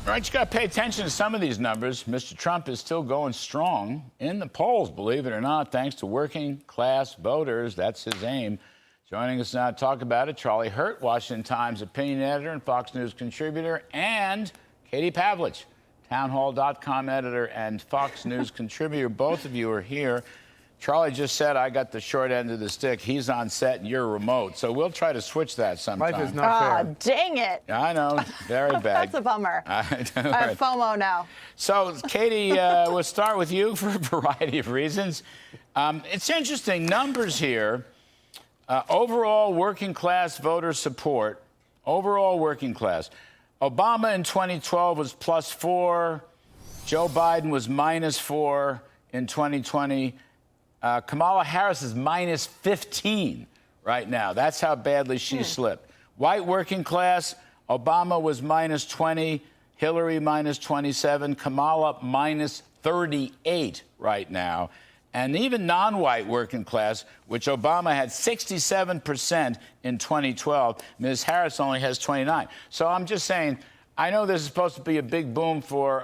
All right, you got to pay attention to some of these numbers. Mr. Trump is still going strong in the polls, believe it or not, thanks to working class voters. That's his aim. Joining us now to talk about it, Charlie Hurt, Washington Times opinion editor and Fox News contributor, and Katie Pavlich, townhall.com editor and Fox News contributor. Both of you are here. Charlie just said I got the short end of the stick. He's on set and you're remote. So we'll try to switch that sometime. Life is not fair. Oh, dang it. I know. Very bad. That's a bummer. I have FOMO now. So, Katie, we'll start with you for a variety of reasons. It's interesting. Numbers here. Overall working class voter support. Overall working class. Obama in 2012 was +4. Joe Biden was -4 in 2020. Kamala Harris is -15 right now. That's how badly she slipped. White working class, Obama was -20, Hillary -27, Kamala -38 right now. And even non-white working class, which Obama had 67% in 2012, Ms. Harris only has 29. So I'm just saying, I know this is supposed to be a big boom for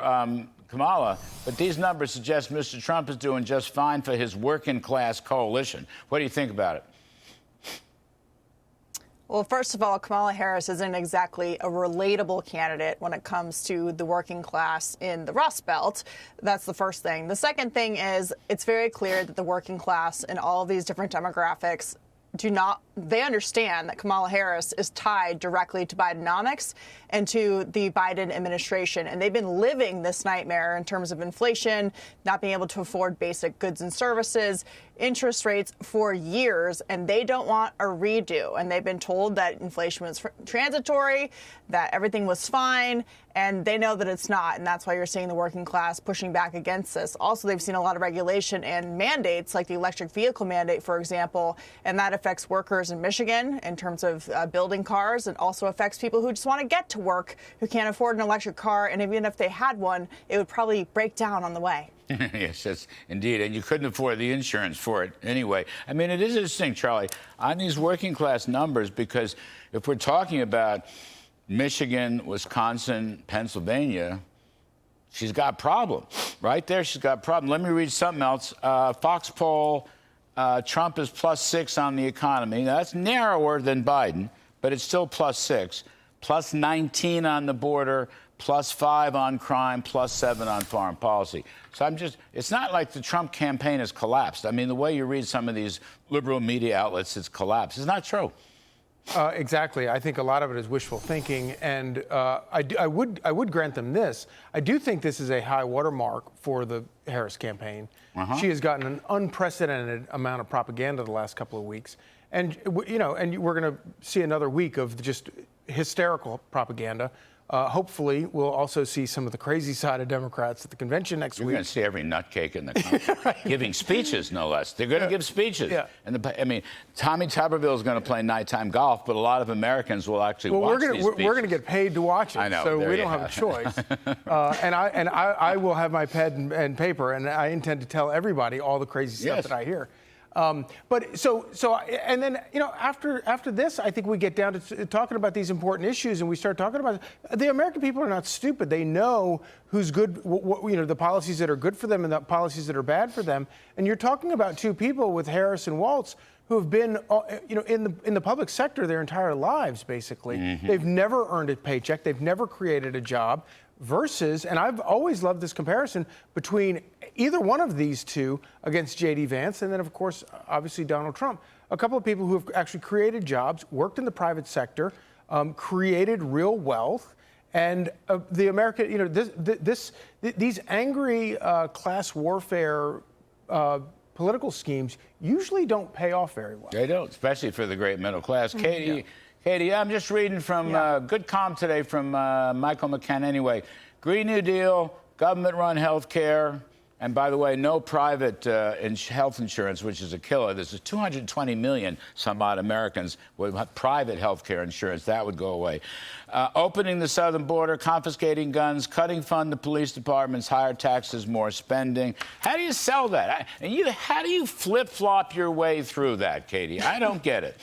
Kamala, but these numbers suggest Mr. Trump is doing just fine for his working class coalition. What do you think about it? Well, first of all, Kamala Harris isn't exactly a relatable candidate when it comes to the working class in the Rust Belt. That's the first thing. The second thing is it's very clear that the working class in all of these different demographics they understand that Kamala Harris is tied directly to Bidenomics and to the Biden administration. And they've been living this nightmare in terms of inflation, not being able to afford basic goods and services, interest rates for years, and they don't want a redo. And they've been told that inflation was transitory, that everything was fine, and they know that it's not. And that's why you're seeing the working class pushing back against this. Also, they've seen a lot of regulation and mandates, like the electric vehicle mandate, for example, and that affects workers in Michigan in terms of building cars, and also affects people who just want to get to work, who can't afford an electric car, and even if they had one, it would probably break down on the way. Yes, that's indeed. And you couldn't afford the insurance for it anyway. I mean, it is interesting, Charlie, on these working class numbers, because if we're talking about Michigan, Wisconsin, Pennsylvania, she's got a problem. Right there, she's got a problem. Let me read something else. Fox poll, Trump is +6 on the economy. Now, that's narrower than Biden, but it's still +6. +19 on the border, +5 on crime, +7 on foreign policy. So it's not like the Trump campaign has collapsed. I mean, the way you read some of these liberal media outlets, it's collapsed. It's not true. Exactly. I think a lot of it is wishful thinking, and I would grant them this. I do think this is a high watermark for the Harris campaign. She has gotten an unprecedented amount of propaganda the last couple of weeks, and we're going to see another week of just hysterical propaganda. Hopefully, we'll also see some of the crazy side of Democrats at the convention next week. You're going to see every nutcake in the country giving speeches, no less. They're going to give speeches. Yeah. And I mean, Tommy Tuberville is going to play nighttime golf, but a lot of Americans will actually watch these speeches. We're going to get paid to watch it, I know, so we don't have a choice. And I will have my pen and paper, and I intend to tell everybody all the crazy stuff that I hear. But and then, after this, I think we get down to talking about these important issues, and we start talking about the American people are not stupid. They know who's good, the policies that are good for them and the policies that are bad for them. And you're talking about two people with Harris and Waltz who have been, in the public sector their entire lives, basically. They've never earned a paycheck. They've never created a job. Versus, and I've always loved this comparison between either one of these two against J.D. Vance, and then, of course, obviously Donald Trump. A couple of people who have actually created jobs, worked in the private sector, created real wealth, and the American, these angry class warfare political schemes usually don't pay off very well. They don't, especially for the great middle class. Katie, I'm just reading from good column today from Michael McKenna. Anyway, Green New Deal, government-run health care, and by the way, no private health insurance, which is a killer. There's 220 million some odd Americans with private health care insurance. That would go away. Opening the southern border, confiscating guns, cutting fund to police departments, higher taxes, more spending. How do you sell that? How do you flip-flop your way through that, Katie? I don't get it.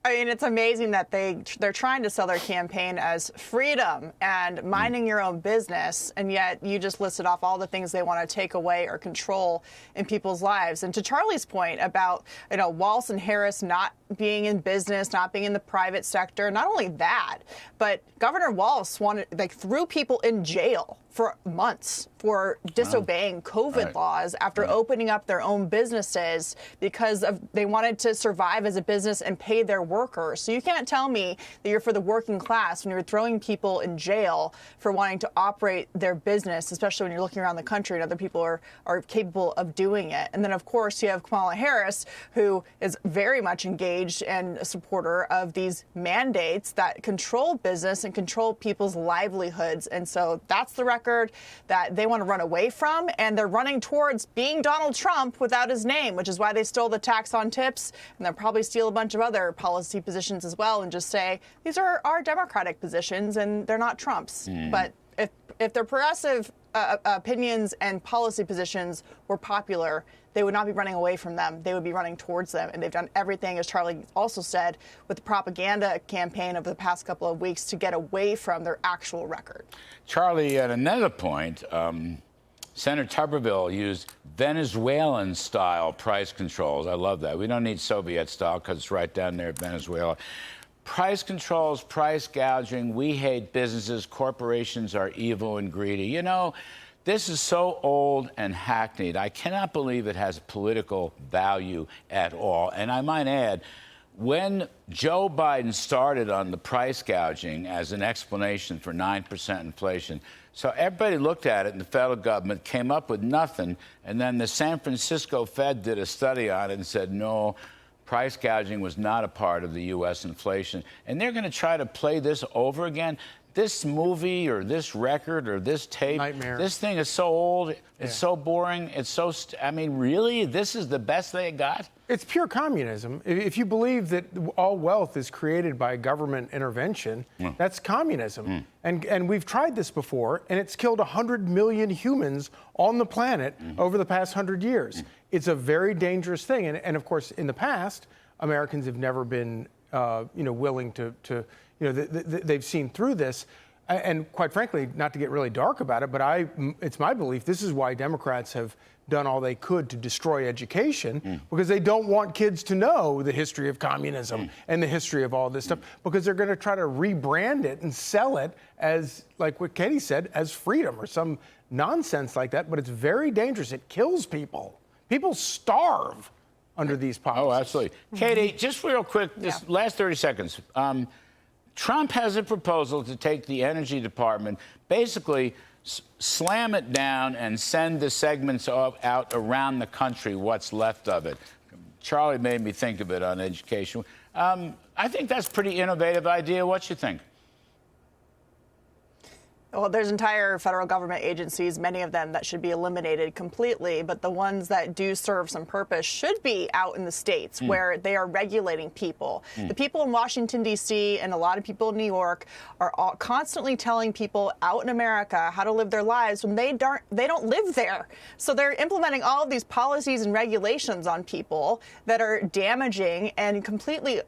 I mean, it's amazing that they're trying to sell their campaign as freedom and minding your own business, and yet you just listed off all the things they want to take away or control in people's lives. And to Charlie's point about, Wallace and Harris not being in business, not being in the private sector, not only that, but Governor Wallace threw people in jail for months for disobeying COVID laws after opening up their own businesses because they wanted to survive as a business and pay their workers. So you can't tell me that you're for the working class when you're throwing people in jail for wanting to operate their business, especially when you're looking around the country and other people are capable of doing it. And then, of course, you have Kamala Harris, who is very much engaged and a supporter of these mandates that control business and control people's livelihoods. And so that's the record that they want to run away from, and they're running towards being Donald Trump without his name, which is why they stole the tax on tips, and they'll probably steal a bunch of other policy positions as well and just say, these are our Democratic positions and they're not Trump's. But if their progressive opinions and policy positions were popular, they would not be running away from them. They would be running towards them. And they've done everything, as Charlie also said, with the propaganda campaign over the past couple of weeks to get away from their actual record. Charlie, at another point, Senator Tuberville used Venezuelan-style price controls. I love that. We don't need Soviet-style because it's right down there, Venezuela. Price controls, price gouging. We hate businesses. Corporations are evil and greedy. This is so old and hackneyed. I cannot believe it has political value at all. And I might add, when Joe Biden started on the price gouging as an explanation for 9% inflation, so everybody looked at it, and the federal government came up with nothing. And then the San Francisco Fed did a study on it and said, no, price gouging was not a part of the U.S. inflation. And they're going to try to play this over again. This movie or this record or this tape, Nightmare. This thing is so old, it's so boring, it's so, really, this is the best they got? It's pure communism. If you believe that all wealth is created by government intervention, that's communism. And we've tried this before, and it's killed 100 million humans on the planet over the past 100 years. It's a very dangerous thing. And of course, in the past, Americans have never been, willing to they've seen through this. And quite frankly, not to get really dark about it, but it's my belief this is why Democrats have done all they could to destroy education, because they don't want kids to know the history of communism and the history of all this stuff, because they're going to try to rebrand it and sell it as, like what Katie said, as freedom or some nonsense like that. But it's very dangerous. It kills people. People starve under these policies. Oh, absolutely. Katie, just real quick, this last 30 seconds. Trump has a proposal to take the Energy Department, basically slam it down and send the segments out around the country, what's left of it. Charlie made me think of it on education. I think that's a pretty innovative idea. What you think? Well, there's entire federal government agencies, many of them that should be eliminated completely, but the ones that do serve some purpose should be out in the states where they are regulating people. The people in Washington, D.C., and a lot of people in New York are constantly telling people out in America how to live their lives when they don't live there. So they're implementing all of these policies and regulations on people that are damaging and completely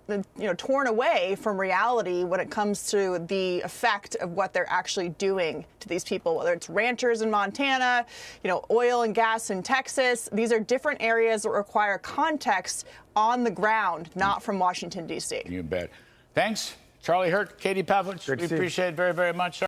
torn away from reality when it comes to the effect of what they're actually doing to these people, whether it's ranchers in Montana, oil and gas in Texas. These are different areas that require context on the ground, not from Washington, D.C. You bet. Thanks, Charlie Hurt, Katie Pavlich. We appreciate it very, very much.